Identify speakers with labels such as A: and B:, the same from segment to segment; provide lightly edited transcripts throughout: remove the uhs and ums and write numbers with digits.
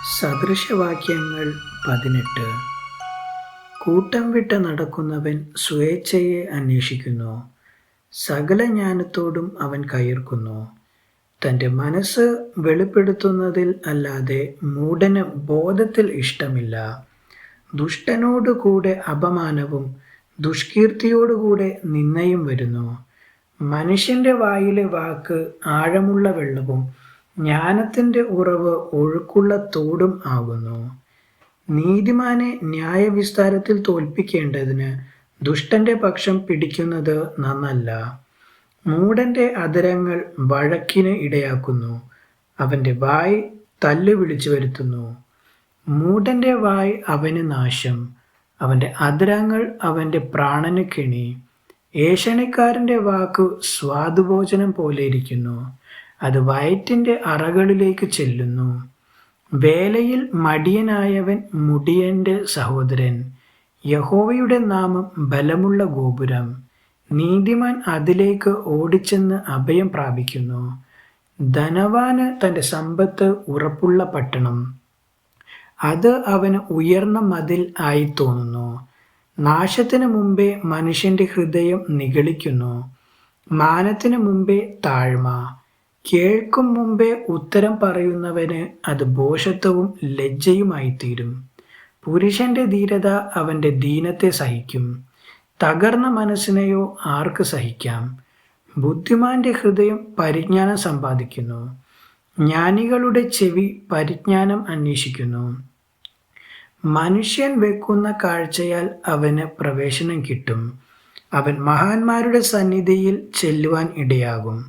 A: സദൃശവാക്യങ്ങൾ 18. കൂട്ടം വിട്ട് നടക്കുന്നവൻ സ്വേച്ഛയെ അന്വേഷിക്കുന്നു, സകല ജ്ഞാനത്തോടും അവൻ കയർക്കുന്നു. തൻ്റെ മനസ്സ് വെളിപ്പെടുത്തുന്നതിൽ അല്ലാതെ മൂഢന് ബോധത്തിൽ ഇഷ്ടമില്ല. ദുഷ്ടനോടുകൂടെ അപമാനവും ദുഷ്കീർത്തിയോടുകൂടെ നിന്ദയും വരുന്നു. മനുഷ്യൻ്റെ വായിലെ വാക്ക് ആഴമുള്ള വെള്ളവും ജ്ഞാനത്തിൻ്റെ ഉറവ് ഒഴുക്കുള്ള തോടും ആകുന്നു. നീതിമാനെ ന്യായവിസ്താരത്തിൽ തോൽപ്പിക്കേണ്ടതിന് ദുഷ്ടന്റെ പക്ഷം പിടിക്കുന്നത് നന്നല്ല. മൂഢന്റെ അധരങ്ങൾ വഴക്കിന് ഇടയാക്കുന്നു, അവൻ്റെ വായ് തല്ല് വിളിച്ചു വരുത്തുന്നു. മൂഢന്റെ വായ് അവന് നാശം, അവൻ്റെ അധരങ്ങൾ അവൻ്റെ പ്രാണന് കെണി. ഏഷണിക്കാരൻ്റെ വാക്കു സ്വാദുഭോജനം പോലെ ഇരിക്കുന്നു, അത് വയറ്റിൻ്റെ അറകളിലേക്ക് ചെല്ലുന്നു. വേലയിൽ മടിയനായവൻ മുടിയൻ്റെ സഹോദരൻ. യഹോവയുടെ നാമം ബലമുള്ള ഗോപുരം, നീതിമാൻ അതിലേക്ക് ഓടിച്ചെന്ന് അഭയം പ്രാപിക്കുന്നു. ധനവാന് തൻ്റെ സമ്പത്ത് ഉറപ്പുള്ള പട്ടണം, അത് അവന് ഉയർന്ന മതിൽ ആയി തോന്നുന്നു. നാശത്തിന് മുമ്പേ മനുഷ്യൻ്റെ ഹൃദയം നിഗളിക്കുന്നു, മാനത്തിന് മുമ്പേ താഴ്മ. കേൾക്കും മുമ്പേ ഉത്തരം പറയുന്നവന് അത് ഭോഷത്വവും ലജ്ജയുമായിത്തീരും. പുരുഷന്റെ ധീരത അവൻ്റെ ദീനത്തെ സഹിക്കും, തകർന്ന മനസ്സിനെയോ ആർക്ക് സഹിക്കാം? ബുദ്ധിമാന്റെ ഹൃദയം പരിജ്ഞാനം സമ്പാദിക്കുന്നു, ജ്ഞാനികളുടെ ചെവി പരിജ്ഞാനം അന്വേഷിക്കുന്നു. മനുഷ്യൻ വെക്കുന്ന കാഴ്ചയാൽ അവന് പ്രവേശനം കിട്ടും, അവൻ മഹാന്മാരുടെ സന്നിധിയിൽ ചെല്ലുവാൻ ഇടയാകും.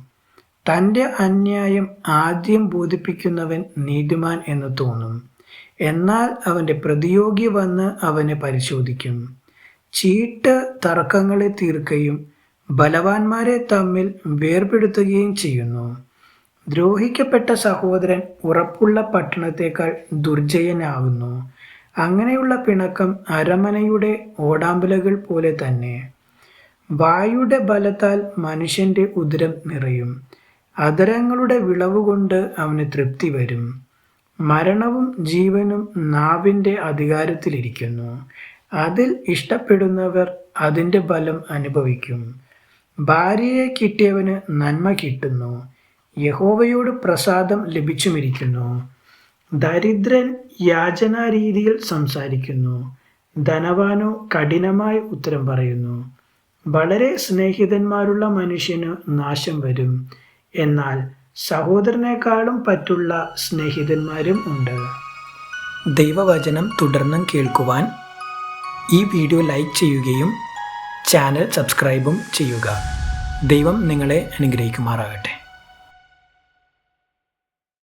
A: തൻ്റെ അന്യായം ആദ്യം ബോധിപ്പിക്കുന്നവൻ നീതിമാൻ എന്ന് തോന്നും, എന്നാൽ അവൻ്റെ പ്രതിയോഗി വന്ന് അവനെ പരിശോധിക്കും. ചീട്ട് തർക്കങ്ങളെ തീർക്കുകയും ബലവാന്മാരെ തമ്മിൽ വേർപെടുത്തുകയും ചെയ്യുന്നു. ദ്രോഹിക്കപ്പെട്ട സഹോദരൻ ഉറപ്പുള്ള പട്ടണത്തേക്കാൾ ദുർജയനാകുന്നു. അങ്ങനെയുള്ള പിണക്കം അരമനയുടെ ഓടാമ്പലുകൾ പോലെ തന്നെ. വായുടെ ബലത്താൽ മനുഷ്യൻ്റെ ഉദരം നിറയും, അധരങ്ങളുടെ വിളവുകൊണ്ട് അവന് തൃപ്തി വരും. മരണവും ജീവനും നാവിൻ്റെ അധികാരത്തിലിരിക്കുന്നു, അതിൽ ഇഷ്ടപ്പെടുന്നവർ അതിൻ്റെ ബലം അനുഭവിക്കും. ഭാര്യയെ കിട്ടിയവന് നന്മ കിട്ടുന്നു, യഹോവയോട് പ്രസാദം ലഭിച്ചുമിരിക്കുന്നു. ദരിദ്രൻ യാചനാരീതിയിൽ സംസാരിക്കുന്നു, ധനവാനോ കഠിനമായി ഉത്തരം പറയുന്നു. വളരെ സ്നേഹിതന്മാരുള്ള മനുഷ്യന് നാശം വരും, എന്നാൽ സഹോദരനേക്കാളും പറ്റുള്ള സ്നേഹിതന്മാരും ഉണ്ട്. ദൈവവചനം തുടർന്നും കേൾക്കുവാൻ ഈ വീഡിയോ ലൈക്ക് ചെയ്യുകയും ചാനൽ സബ്സ്ക്രൈബും ചെയ്യുക. ദൈവം നിങ്ങളെ അനുഗ്രഹിക്കുമാറാകട്ടെ.